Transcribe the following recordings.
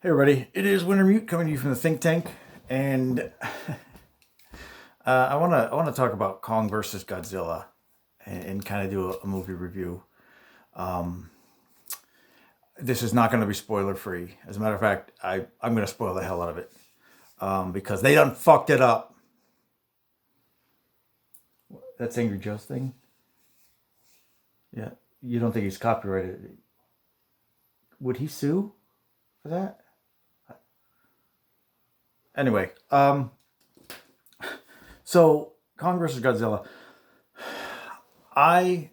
Hey everybody, it is Winter Mute coming to you from the think tank, and I wanna talk about Kong versus Godzilla and kind of do a movie review. Um, this is not going to be spoiler free. As a matter of fact, I'm going to spoil the hell out of it because they done fucked it up. That's Angry Joe's thing. Yeah, you don't think he's copyrighted? Would he sue for that? Anyway, so Kong versus Godzilla. I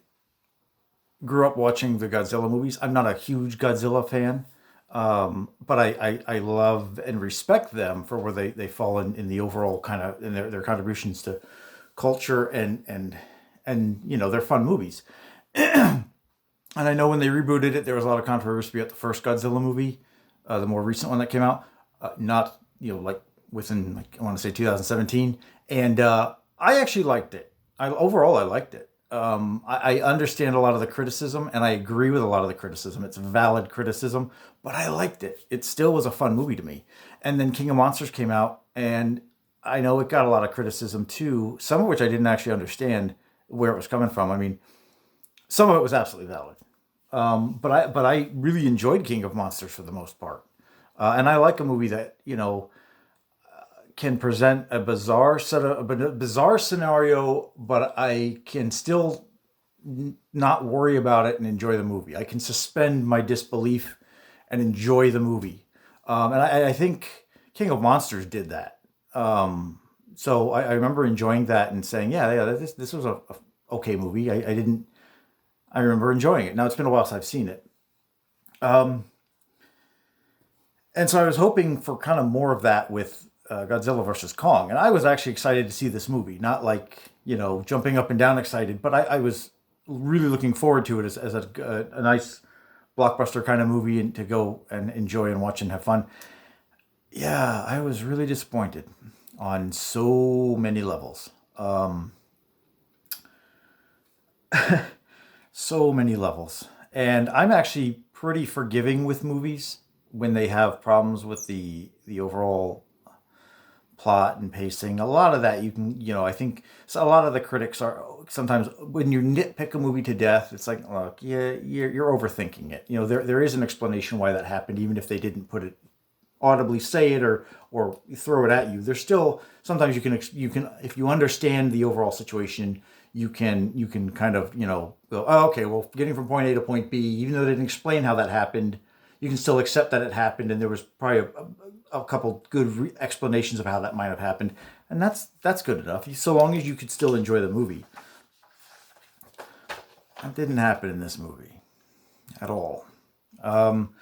grew up watching the Godzilla movies. I'm not a huge Godzilla fan, but I love and respect them for where they fall in the overall kind of in their contributions to culture and they're fun movies. And I know when they rebooted it, there was a lot of controversy about the first Godzilla movie, the more recent one that came out, not like within like I want to say 2017, and I actually liked it. I liked it. I understand a lot of the criticism, and I agree with a lot of the criticism. It's valid criticism, but I liked it. It still was a fun movie to me. And then King of Monsters came out, and I know it got a lot of criticism too. Some of which I didn't actually understand where it was coming from. I mean, some of it was absolutely valid. But I really enjoyed King of Monsters for the most part, and I like a movie that can present a bizarre scenario, but I can still not worry about it and enjoy the movie. I can suspend my disbelief and enjoy the movie, and I think King of Monsters did that. So I remember enjoying that and saying, yeah, this was a okay movie. I didn't. I remember enjoying it. Now it's been a while since I've seen it. Um, and so I was hoping for kind of more of that with Godzilla versus Kong, and I was actually excited to see this movie. Not like jumping up and down excited, but I was really looking forward to it as a nice blockbuster kind of movie and to go and enjoy and watch and have fun. Yeah, I was really disappointed on so many levels. So many levels, and I'm actually pretty forgiving with movies when they have problems with the overall plot and pacing. A lot of that I think so. A lot of the critics are sometimes when you nitpick a movie to death, it's like, look, yeah, you're overthinking it. There is an explanation why that happened, even if they didn't put it audibly say it or throw it at you. There's still sometimes you can if you understand the overall situation, you can kind of go, oh, okay, well, getting from point A to point B, even though they didn't explain how that happened, you can still accept that it happened, and there was probably a couple good explanations of how that might have happened, and that's good enough. So long as you could still enjoy the movie. That didn't happen in this movie at all. Um,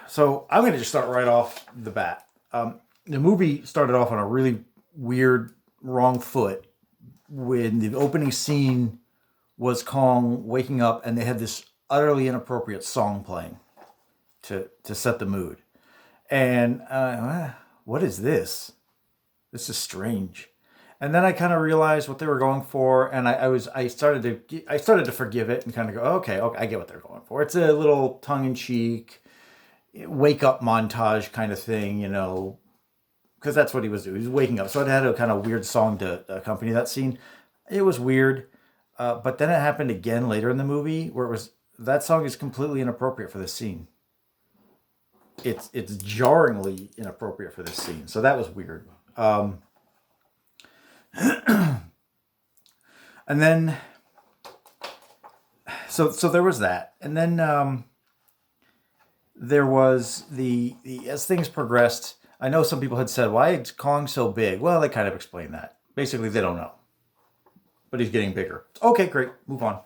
so I'm going to just start right off the bat. The movie started off on a really weird, wrong foot when the opening scene was Kong waking up and they had this utterly inappropriate song playing to set the mood. And what is this? This is strange. And then I kind of realized what they were going for, and I started to forgive it and kind of go, okay, I get what they're going for. It's a little tongue in cheek wake up montage kind of thing, because that's what he was doing. He was waking up, so it had a kind of weird song to accompany that scene. It was weird, but then it happened again later in the movie where it was that song is completely inappropriate for this scene. It's jarringly inappropriate for this scene, so that was weird. And then so there was that, and then there was the as things progressed. I know some people had said, why is Kong so big? Well, they kind of explained that. Basically, they don't know. But he's getting bigger. Okay, great. Move on.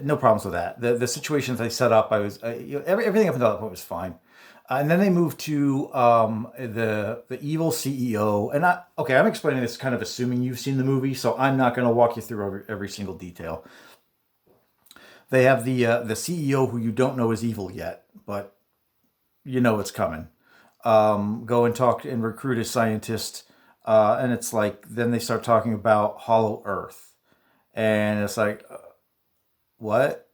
No problems with that. The situations they set up, everything up until that point was fine. And then they moved to the evil CEO. And I'm explaining this kind of assuming you've seen the movie, so I'm not going to walk you through every single detail. They have the CEO who you don't know is evil yet, but you know it's coming. Go and talk and recruit a scientist, and it's like then they start talking about Hollow Earth, and it's like, what?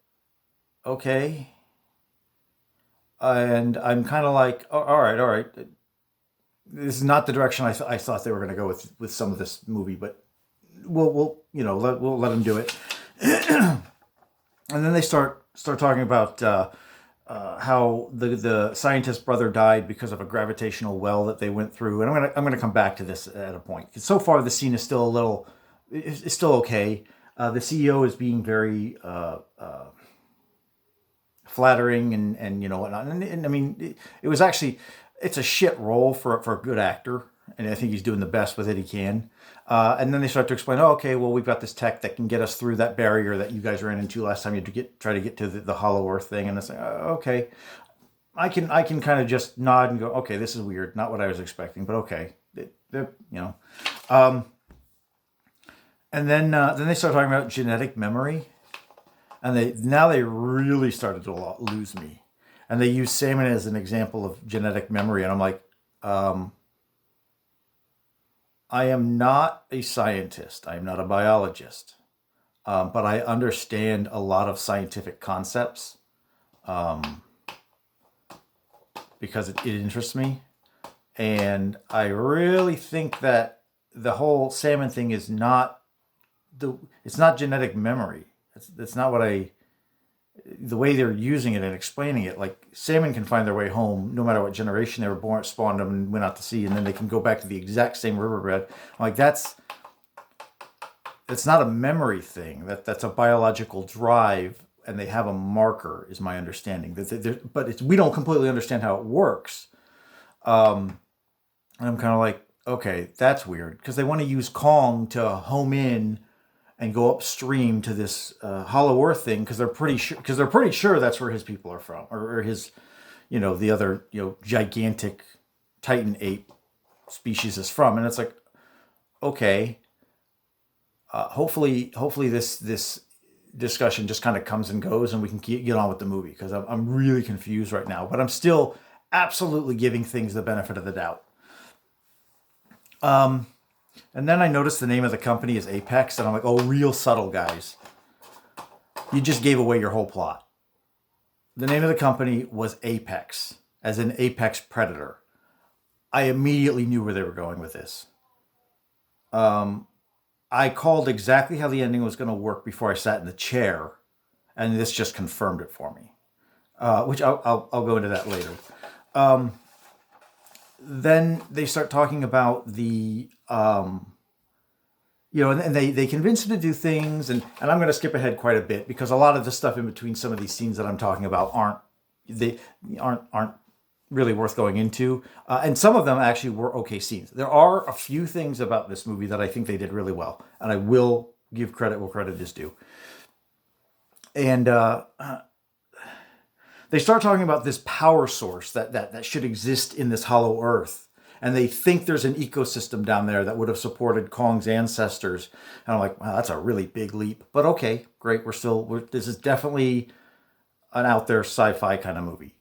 Okay, and I'm kind of like, oh, all right. This is not the direction I thought they were going to go with some of this movie, but we'll let them do it. And then they start talking about how the scientist's brother died because of a gravitational well that they went through, and I'm gonna come back to this at a point. 'Cause so far, the scene is still a little, it's still okay. The CEO is being very flattering, and I mean, it was actually, it's a shit role for a good actor, and I think he's doing the best with it he can. And then they start to explain, oh, okay, well, we've got this tech that can get us through that barrier that you guys ran into last time you had to try to get to the Hollow Earth thing. And it's like, okay, I can kind of just nod and go, okay, this is weird, not what I was expecting, but okay, you know. Um, and then they start talking about genetic memory, and they really started to lose me, and they use salmon as an example of genetic memory, and I'm like, um, I am not a scientist. I am not a biologist, but I understand a lot of scientific concepts um, because it interests me. And I really think that the whole salmon thing is not it's not genetic memory. It's not what I, the way they're using it and explaining it. Like salmon can find their way home no matter what generation they were born, spawned them and went out to sea, and then they can go back to the exact same riverbed. I'm like, it's not a memory thing. That's a biological drive, and they have a marker, is my understanding. But we don't completely understand how it works. Um, and I'm kind of like, okay, that's weird, because they want to use Kong to home in and go upstream to this Hollow Earth thing, because they're pretty sure that's where his people are from, or his, the other gigantic Titan ape species is from, and it's like, okay, hopefully this discussion just kind of comes and goes, and we can get on with the movie, because I'm really confused right now, but I'm still absolutely giving things the benefit of the doubt. Um, and then I noticed the name of the company is Apex, and I'm like, oh, real subtle, guys. You just gave away your whole plot. The name of the company was Apex, as in apex predator. I immediately knew where they were going with this. Um, I called exactly how the ending was going to work before I sat in the chair, and this just confirmed it for me. Which I'll go into that later. Um, then they start talking about and they convince him to do things, and I'm going to skip ahead quite a bit, because a lot of the stuff in between some of these scenes that I'm talking about they aren't really worth going into, and some of them actually were okay scenes. There are a few things about this movie that I think they did really well, and I will give credit where credit is due. And they start talking about this power source that should exist in this hollow earth. And they think there's an ecosystem down there that would have supported Kong's ancestors. And I'm like, wow, that's a really big leap. But okay, great. This is definitely an out there sci-fi kind of movie.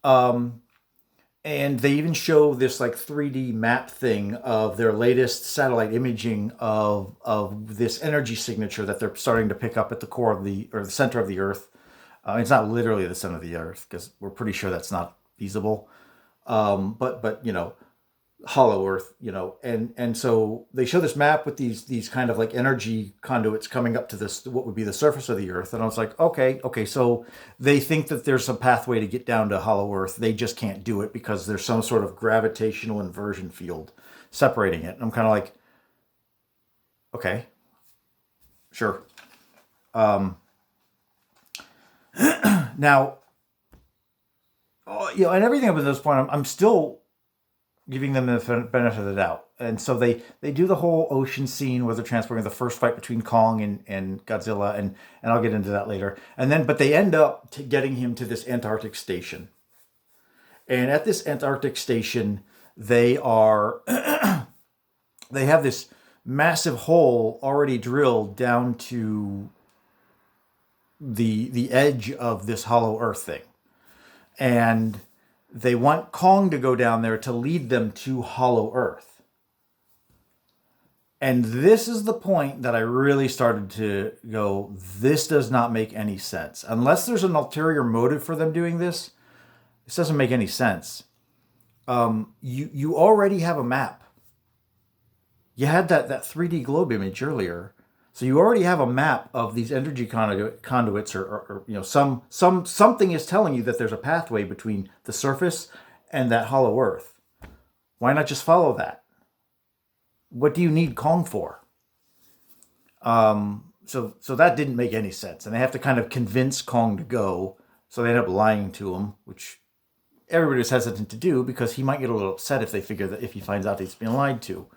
Um, and they even show this like 3D map thing of their latest satellite imaging of this energy signature that they're starting to pick up at the core of the center of the Earth. It's not literally the center of the Earth, because we're pretty sure that's not feasible. But hollow Earth, and so they show this map with these kind of like energy conduits coming up to this, what would be the surface of the Earth, and I was like, okay, so they think that there's a pathway to get down to hollow Earth. They just can't do it because there's some sort of gravitational inversion field separating it. And I'm kind of like, okay, sure. Um, Now, and everything up to this point, I'm still giving them the benefit of the doubt. And so they do the whole ocean scene where they're transporting the first fight between Kong and Godzilla, and I'll get into that later. But they end up getting him to this Antarctic station. And at this Antarctic station, they are they have this massive hole already drilled down to the edge of this hollow earth thing. And they want Kong to go down there to lead them to hollow earth. And this is the point that I really started to go, this does not make any sense. Unless there's an ulterior motive for them doing this, This doesn't make any sense. You already have a map. You had that 3D globe image earlier. So you already have a map of these energy conduits, or something is telling you that there's a pathway between the surface and that hollow Earth. Why not just follow that? What do you need Kong for? So that didn't make any sense, and they have to kind of convince Kong to go. So they end up lying to him, which everybody was hesitant to do because he might get a little upset if they figure that if he finds out he's being lied to.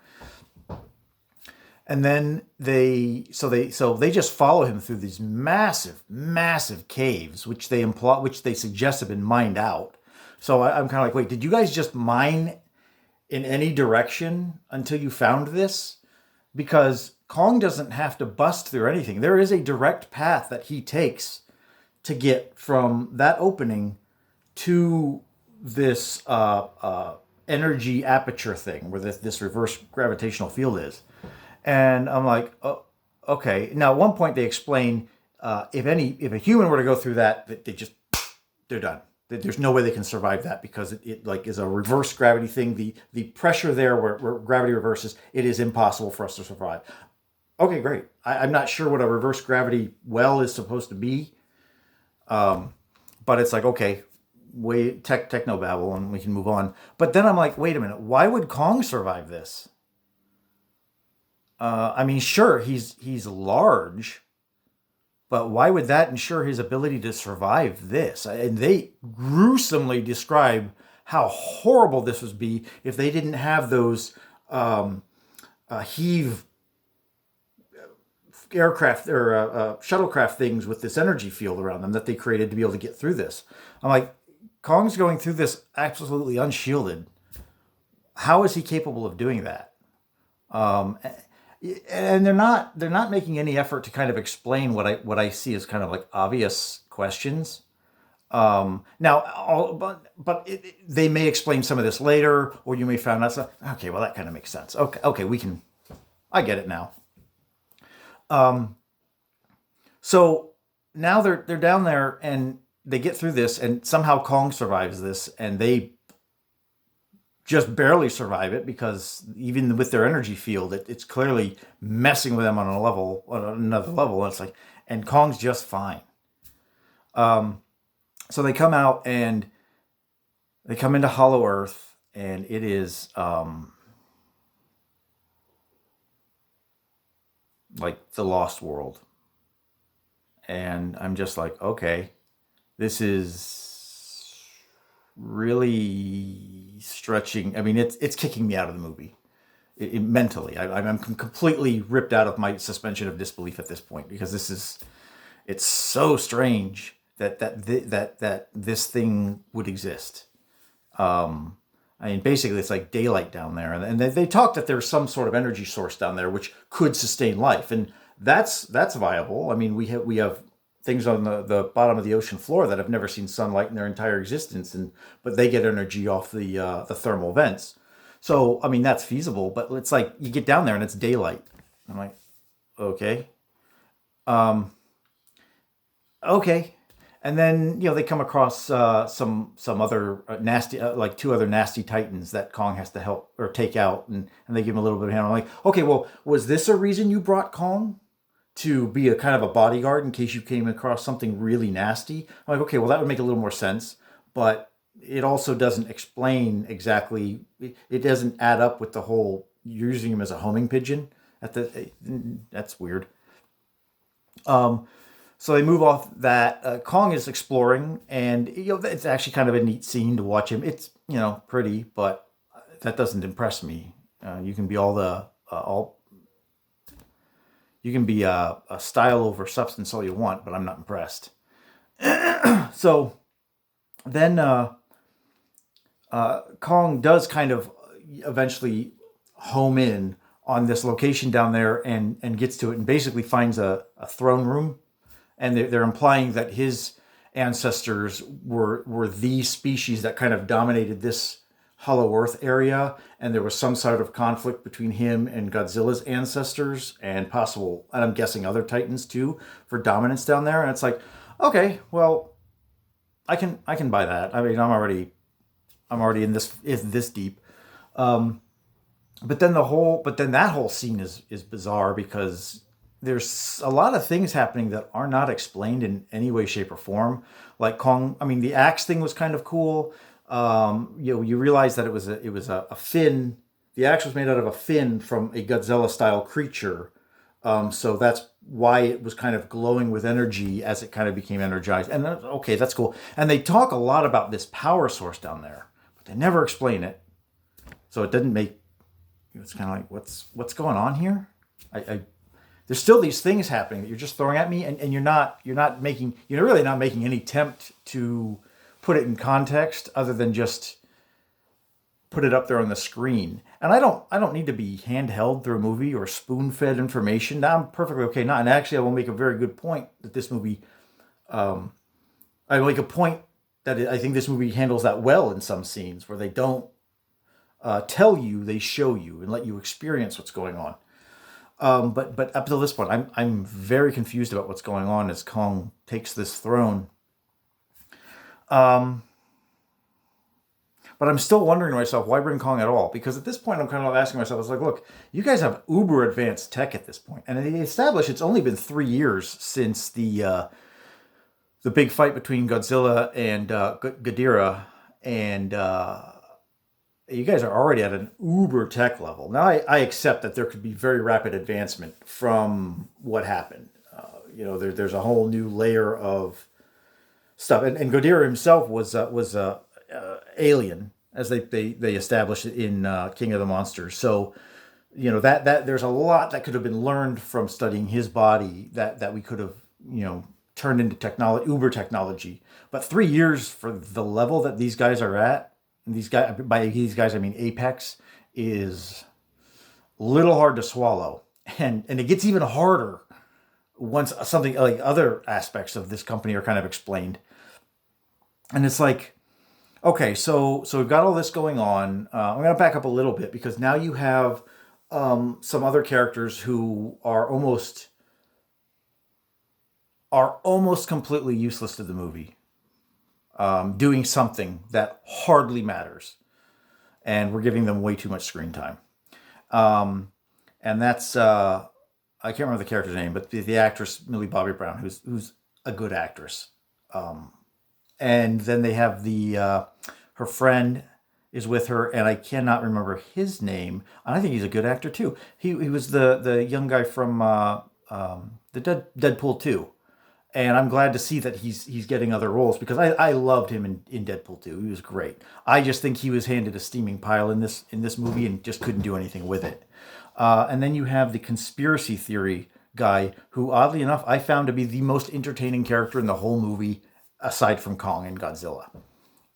And then they just follow him through these massive caves, which they suggest have been mined out. So I'm kind of like, wait, did you guys just mine in any direction until you found this? Because Kong doesn't have to bust through anything. There is a direct path that he takes to get from that opening to this energy aperture thing where this reverse gravitational field is. And I'm like, oh, okay. Now, at one point they explain if a human were to go through that, they're done. There's no way they can survive that because it like is a reverse gravity thing. The pressure there where gravity reverses, it is impossible for us to survive. Okay, great. I'm not sure what a reverse gravity well is supposed to be, but it's like, okay, technobabble, and we can move on. But then I'm like, wait a minute, why would Kong survive this? I mean, sure, he's large, but why would that ensure his ability to survive this? And they gruesomely describe how horrible this would be if they didn't have those heave aircraft or shuttlecraft things with this energy field around them that they created to be able to get through this. I'm like, Kong's going through this absolutely unshielded. How is he capable of doing that? And they're not making any effort to kind of explain what I see as kind of like obvious questions. They may explain some of this later, or you may find out. Okay, well that kind of makes sense. Okay, I get it now. So now they're down there and they get through this, and somehow Kong survives this, and they just barely survive it because even with their energy field, it's clearly messing with them on another level. And it's like, and Kong's just fine. So they come out and they come into Hollow Earth, and it is like the Lost World. And I'm just like, okay, this is really stretching. I mean, it's kicking me out of the movie mentally. I'm completely ripped out of my suspension of disbelief at this point because it's so strange that this thing would exist. I mean, basically, it's like daylight down there, and they talk that there's some sort of energy source down there which could sustain life, and that's viable. I mean, we have things on the bottom of the ocean floor that have never seen sunlight in their entire existence, but they get energy off the thermal vents. So, I mean, that's feasible, but it's like you get down there and it's daylight. I'm like, okay. Okay. And then, they come across some other nasty, like two other nasty titans that Kong has to help or take out, and they give him a little bit of hand. I'm like, okay, well, was this a reason you brought Kong? To be a kind of a bodyguard in case you came across something really nasty? I'm like, okay, well, that would make a little more sense, but it also doesn't explain exactly, it doesn't add up with the whole, you're using him as a homing pigeon. That's weird. So they move off that. Kong is exploring, and it's actually kind of a neat scene to watch him. It's pretty, but that doesn't impress me. You can be you can be a style over substance all you want, but I'm not impressed. So then Kong does kind of eventually home in on this location down there and gets to it and basically finds a throne room. And they're implying that his ancestors were the species that kind of dominated this Hollow Earth area, and there was some sort of conflict between him and Godzilla's ancestors and and I'm guessing other titans too, for dominance down there. And it's like, okay, well, I can buy that. I mean, I'm already in this deep. But then that whole scene is bizarre because there's a lot of things happening that are not explained in any way, shape, or form. Like Kong, I mean, the axe thing was kind of cool. You realize that it was a fin. The axe was made out of a fin from a Godzilla style creature. So that's why it was kind of glowing with energy as it kind of became energized. And okay, that's cool. And they talk a lot about this power source down there, but they never explain it. So it didn't make. It's kind of like what's going on here. I There's still these things happening that you're just throwing at me, and you're really not making any attempt to put it in context other than just put it up there on the screen. And I don't need to be handheld through a movie or spoon fed information. I'm perfectly okay not. And actually, I will make a very good point that this movie. I will make a point that I think this movie handles that well in some scenes where they don't tell you, they show you and let you experience what's going on. But up to this point, I'm very confused about what's going on as Kong takes this throne. Um, but I'm still wondering to myself, why bring Kong at all? Because at this point, I'm kind of asking myself, it's like, look, you guys have uber advanced tech at this point, and they established it's only been 3 years since the big fight between Godzilla and Ghidorah, and you guys are already at an uber tech level. Now, I accept that there could be very rapid advancement from what happened. There's a whole new layer of stuff, and Ghidorah himself was alien, as they established it in King of the Monsters. So that there's a lot that could have been learned from studying his body that we could have turned into technology, uber technology. But 3 years for the level that these guys are at, and by these guys I mean Apex, is a little hard to swallow, and it gets even harder once something like other aspects of this company are kind of explained. And it's like, okay, so we've got all this going on. I'm going to back up a little bit because now you have some other characters who are almost completely useless to the movie, doing something that hardly matters, and we're giving them way too much screen time. And that's I can't remember the character's name, but the actress Millie Bobby Brown, who's a good actress. And then they have her friend is with her, and I cannot remember his name. And I think he's a good actor too. He was the young guy from Deadpool 2. And I'm glad to see that he's getting other roles because I loved him in Deadpool 2. He was great. I just think he was handed a steaming pile in this movie and just couldn't do anything with it. And then you have the conspiracy theory guy who, oddly enough, I found to be the most entertaining character in the whole movie, aside from Kong and Godzilla.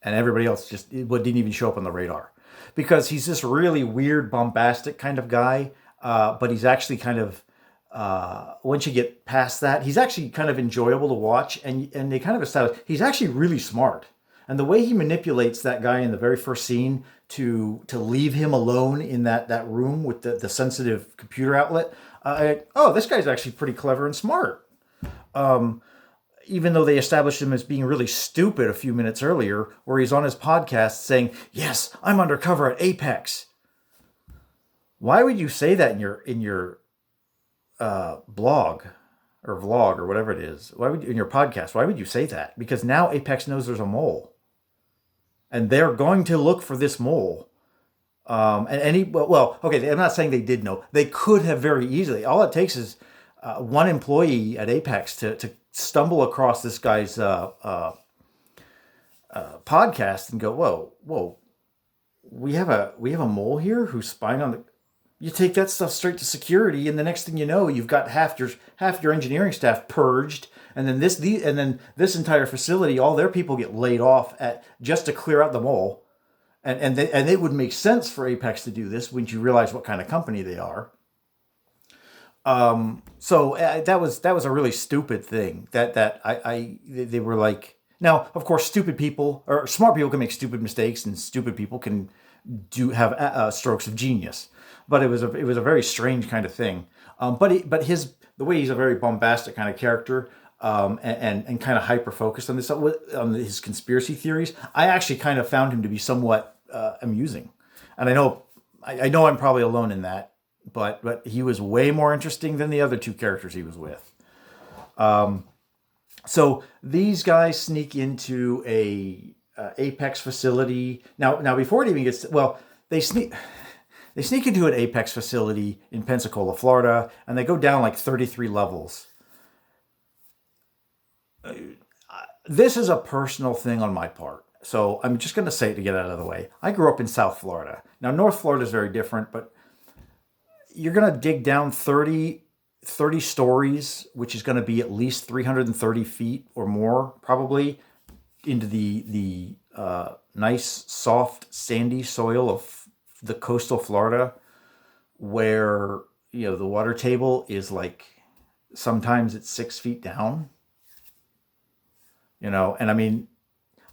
And everybody else didn't even show up on the radar. Because he's this really weird, bombastic kind of guy, but he's actually kind of, once you get past that, he's actually kind of enjoyable to watch, and they kind of establish he's actually really smart. And the way he manipulates that guy in the very first scene to leave him alone in that room with the sensitive computer outlet, this guy's actually pretty clever and smart. Even though they established him as being really stupid a few minutes earlier, where he's on his podcast saying, "Yes, I'm undercover at Apex." Why would you say that in your blog or vlog or whatever it is? Why would in your podcast? Why would you say that? Because now Apex knows there's a mole, and they're going to look for this mole. Okay, I'm not saying they did know. They could have very easily. All it takes is one employee at Apex to stumble across this guy's podcast and go, whoa, we have a mole here who's spying on the. You take that stuff straight to security, and the next thing you know, you've got half your engineering staff purged, and then this entire facility, all their people get laid off just to clear out the mole, and it would make sense for Apex to do this when you realize what kind of company they are. So that was a really stupid thing they were like. Now, of course, stupid people or smart people can make stupid mistakes, and stupid people can have strokes of genius. But it was a very strange kind of thing. But the way he's a very bombastic kind of character, and kind of hyper focused on this on his conspiracy theories, I actually kind of found him to be somewhat amusing. And I know I'm probably alone in that, but he was way more interesting than the other two characters he was with. So these guys sneak into a Apex facility. Now before it even gets they sneak into an Apex facility in Pensacola, Florida, and they go down like 33 levels. This is a personal thing on my part, so I'm just going to say it to get out of the way. I grew up in South Florida. Now North Florida is very different, but you're going to dig down 30 stories, which is going to be at least 330 feet or more, probably, into the nice, soft, sandy soil of the coastal Florida, where the water table is like sometimes it's 6 feet down. And I mean,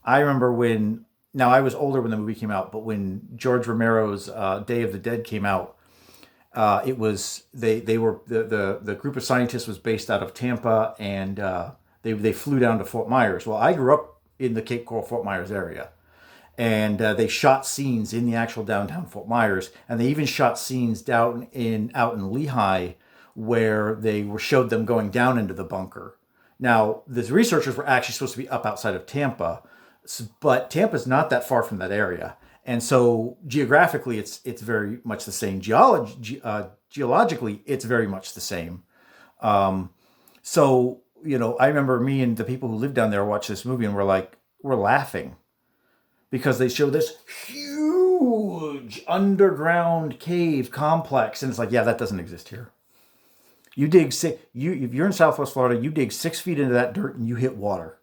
I remember when. Now I was older when the movie came out, but when George Romero's Day of the Dead came out, it was they were the group of scientists was based out of Tampa, and they flew down to Fort Myers. Well, I grew up in the Cape Coral Fort Myers area, and they shot scenes in the actual downtown Fort Myers, and they even shot scenes out in Lehigh where showed them going down into the bunker. Now, the researchers were actually supposed to be up outside of Tampa, but Tampa's not that far from that area. And so geographically, it's very much the same. Geologically, it's very much the same. So I remember me and the people who lived down there watched this movie, and we're laughing because they show this huge underground cave complex, and it's like, yeah, that doesn't exist here. If you're in Southwest Florida, you dig 6 feet into that dirt and you hit water.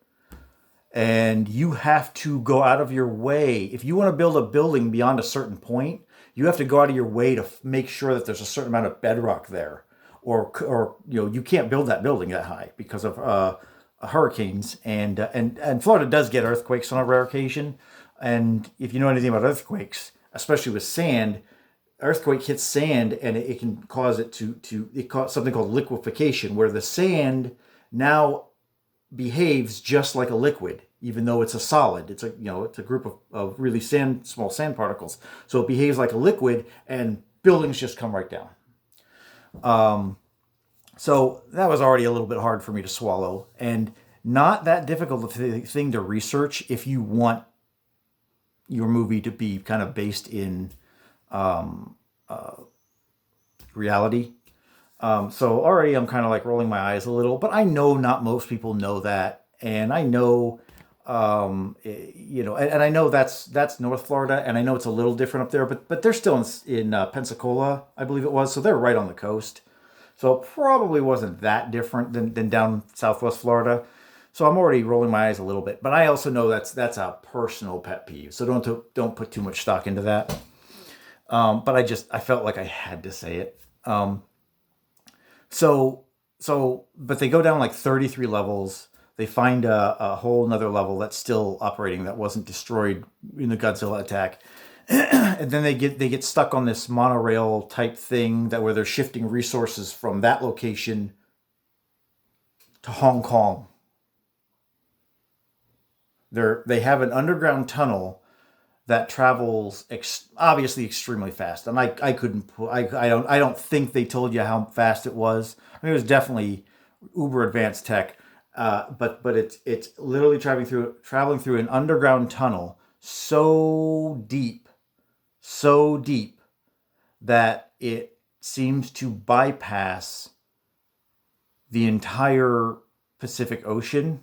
And you have to go out of your way. If you want to build a building beyond a certain point, you have to go out of your way to make sure that there's a certain amount of bedrock there, or you can't build that building that high because of hurricanes. And Florida does get earthquakes on a rare occasion. And if you know anything about earthquakes, especially with sand, earthquake hits sand and it can cause it it cause something called liquefaction, where the sand now behaves just like a liquid, even though it's a solid. It's a group of really small sand particles. So it behaves like a liquid, and buildings just come right down. So that was already a little bit hard for me to swallow, and not that difficult thing to research if you want your movie to be kind of based in reality. So already I'm kind of like rolling my eyes a little, but I know not most people know that. And I know, and I know that's North Florida, and I know it's a little different up there, but they're still in Pensacola, I believe it was. So they're right on the coast. So it probably wasn't that different than down Southwest Florida. So I'm already rolling my eyes a little bit, but I also know that's a personal pet peeve. So don't put too much stock into that. But I felt like I had to say it. But they go down like 33 levels. They find a whole nother level that's still operating, that wasn't destroyed in the Godzilla attack. And then they get stuck on this monorail type thing where they're shifting resources from that location to Hong Kong. They have an underground tunnel that travels obviously extremely fast, and I don't think they told you how fast it was. I mean, it was definitely uber advanced tech, but it's literally traveling through an underground tunnel so deep that it seems to bypass the entire Pacific Ocean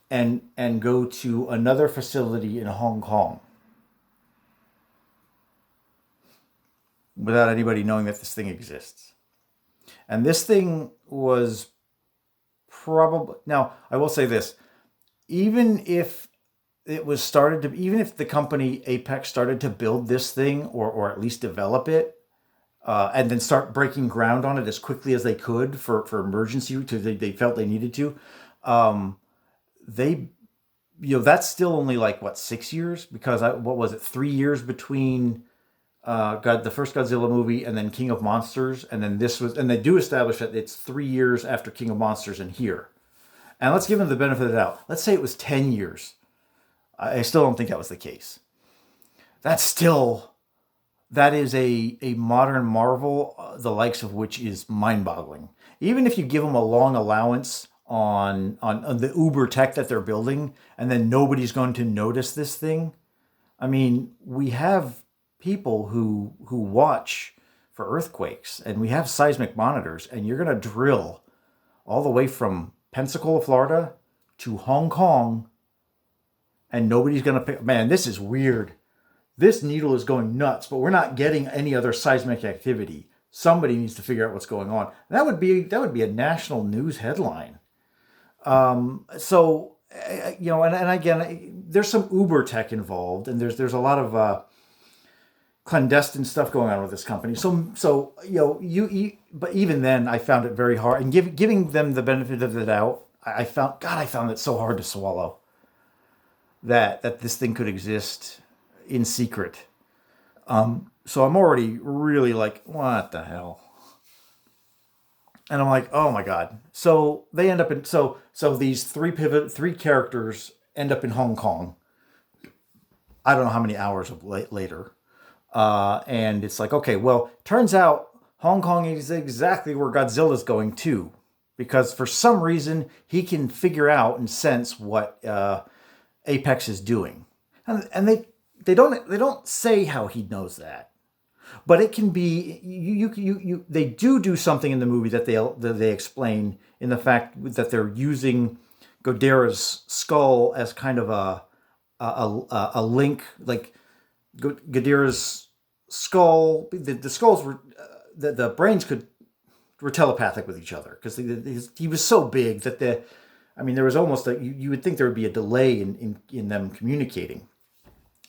and go to another facility in Hong Kong without anybody knowing that this thing exists. And this thing was probably... Now, I will say this. Even if the company Apex started to build this thing, or at least develop it, and then start breaking ground on it as quickly as they could for emergency, they felt they needed to, that's still only like 6 years, because 3 years between the first Godzilla movie, and then King of Monsters, and then this was, and they do establish that it's 3 years after King of Monsters and here. And let's give them the benefit of the doubt. Let's say it was 10 years. I still don't think that was the case. That's still, that is a modern marvel, the likes of which is mind-boggling. Even if you give them a long allowance on the uber tech that they're building, and then nobody's going to notice this thing. I mean, we have people who watch for earthquakes, and we have seismic monitors, and you're going to drill all the way from Pensacola, Florida to Hong Kong, and nobody's going to pick. Man, this is weird. This needle is going nuts, but we're not getting any other seismic activity. Somebody needs to figure out what's going on. That would be a national news headline. So, and again, there's some Uber tech involved, and there's a lot of clandestine stuff going on with this company. So but even then, I found it very hard. And giving them the benefit of the doubt, I found it so hard to swallow that this thing could exist in secret. So I'm already really like, what the hell? And I'm like, oh my God. So they end up in, so these three characters end up in Hong Kong. I don't know how many hours later. And it's like, okay, well, turns out Hong Kong is exactly where Godzilla's going to, because for some reason he can figure out and sense what Apex is doing. And they don't say how he knows that. But it can be they do something in the movie that they explain in the fact that they're using Ghidorah's skull as kind of a link, like Ghidorah's skull. The skulls were the brains were telepathic with each other because he was so big that there was almost you would think there would be a delay in them communicating,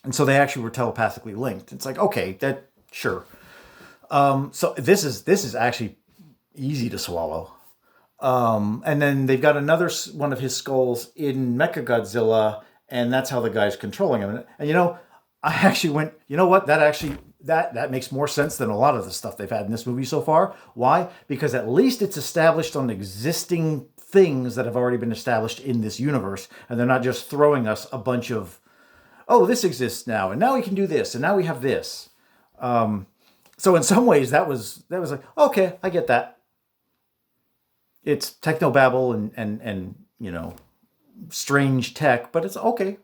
and so they actually were telepathically linked. It's like, okay, sure. So this is actually easy to swallow. And then they've got another one of his skulls in Mechagodzilla, and that's how the guy's controlling him. And I actually went, you know what? That makes more sense than a lot of the stuff they've had in this movie so far. Why? Because at least it's established on existing things that have already been established in this universe, and they're not just throwing us a bunch of, oh, this exists now, and now we can do this, and now we have this. So in some ways that was like, okay, I get that. It's technobabble and strange tech, but it's okay.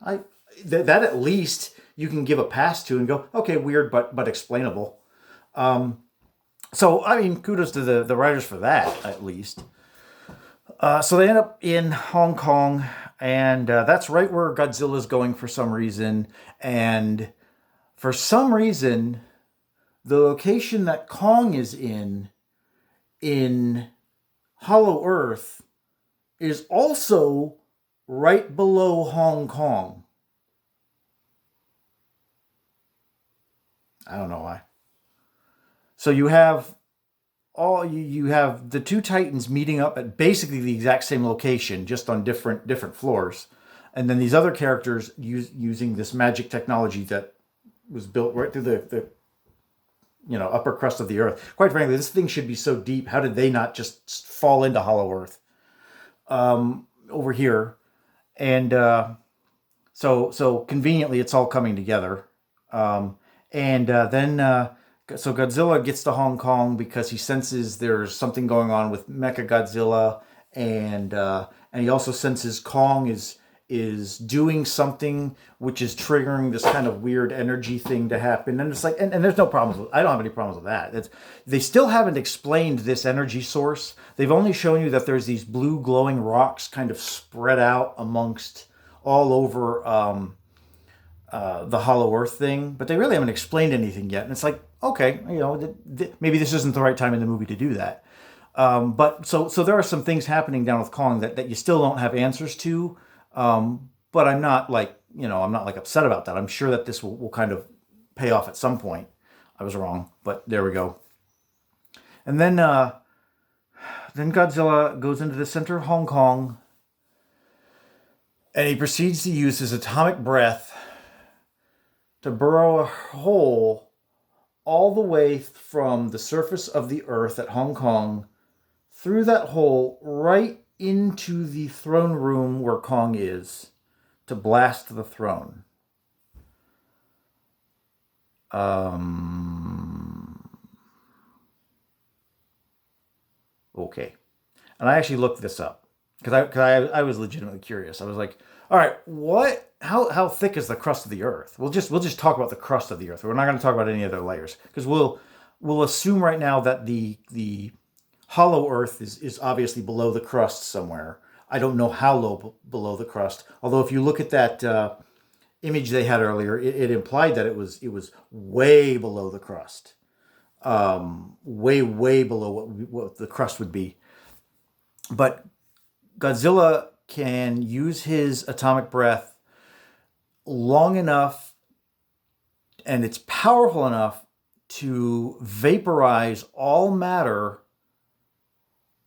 That at least you can give a pass to and go, okay, weird, but explainable. So I mean, kudos to the writers for that, at least. So they end up in Hong Kong, and that's right where Godzilla's going for some reason. And for some reason, the location that Kong is in Hollow Earth is also right below Hong Kong. I don't know why. So you have the two Titans meeting up at basically the exact same location, just on different floors, and then these other characters using this magic technology that was built right through the upper crust of the earth. Quite frankly, this thing should be so deep. How did they not just fall into Hollow Earth over here? And so conveniently, it's all coming together. So Godzilla gets to Hong Kong because he senses there's something going on with Mechagodzilla, and he also senses Kong is doing something which is triggering this kind of weird energy thing to happen. And it's like, and there's no problems I don't have any problems with that. They still haven't explained this energy source. They've only shown you that there's these blue glowing rocks kind of spread out amongst all over the Hollow Earth thing, but they really haven't explained anything yet. And it's like, okay, maybe this isn't the right time in the movie to do that. But so there are some things happening down with Kong that you still don't have answers to. But I'm not like upset about that. I'm sure that this will kind of pay off at some point. I was wrong, but there we go. And then Godzilla goes into the center of Hong Kong, and he proceeds to use his atomic breath to burrow a hole all the way from the surface of the earth at Hong Kong through that hole right into the throne room where Kong is to blast the throne. Okay. And I actually looked this up because I was legitimately curious. I was like, all right, what? How thick is the crust of the Earth? We'll just talk about the crust of the Earth. We're not going to talk about any other layers because we'll assume right now that the hollow Earth is obviously below the crust somewhere. I don't know how low below the crust. Although if you look at that image they had earlier, it implied that it was way below the crust, way below what the crust would be. But Godzilla can use his atomic breath long enough, and it's powerful enough to vaporize all matter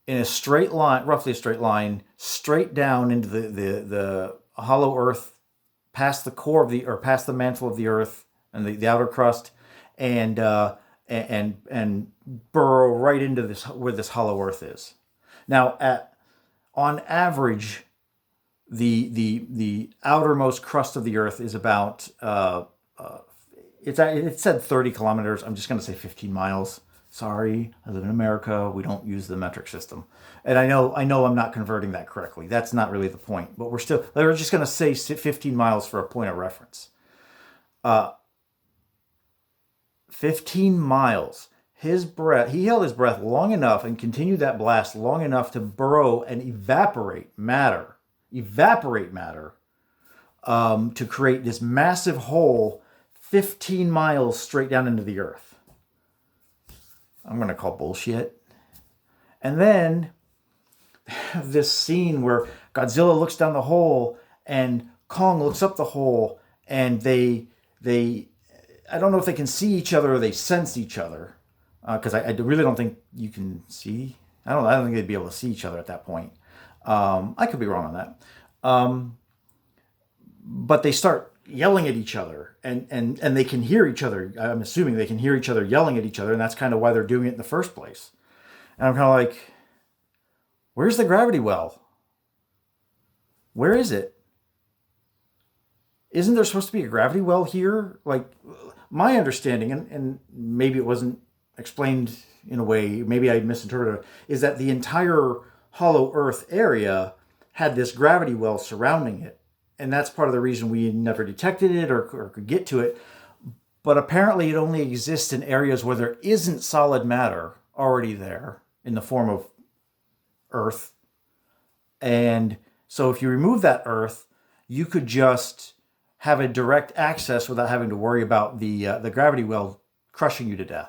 in a straight line, roughly a straight line, straight down into the hollow earth, past the core of the, or past the mantle of the earth and the outer crust, and and burrow right into this where this hollow earth is. Now, on average, the outermost crust of the Earth is about it said 30 kilometers. I'm just going to say 15 miles. Sorry, I live in America. We don't use the metric system, and I know I'm not converting that correctly. That's not really the point. But we're just going to say 15 miles for a point of reference. 15 miles. He held his breath long enough and continued that blast long enough to burrow and evaporate matter, to create this massive hole 15 miles straight down into the earth. I'm going to call bullshit. And then this scene where Godzilla looks down the hole and Kong looks up the hole, and they I don't know if they can see each other or they sense each other. Because I really don't think you can see. I don't think they'd be able to see each other at that point. I could be wrong on that. But they start yelling at each other, and they can hear each other. I'm assuming they can hear each other yelling at each other, and that's kind of why they're doing it in the first place. And I'm kind of like, where's the gravity well? Where is it? Isn't there supposed to be a gravity well here? Like, my understanding, and maybe it wasn't explained in a way, maybe I misinterpreted it, is that the entire hollow earth area had this gravity well surrounding it. And that's part of the reason we never detected it or could get to it. But apparently it only exists in areas where there isn't solid matter already there in the form of earth. And so if you remove that earth, you could just have a direct access without having to worry about the gravity well crushing you to death.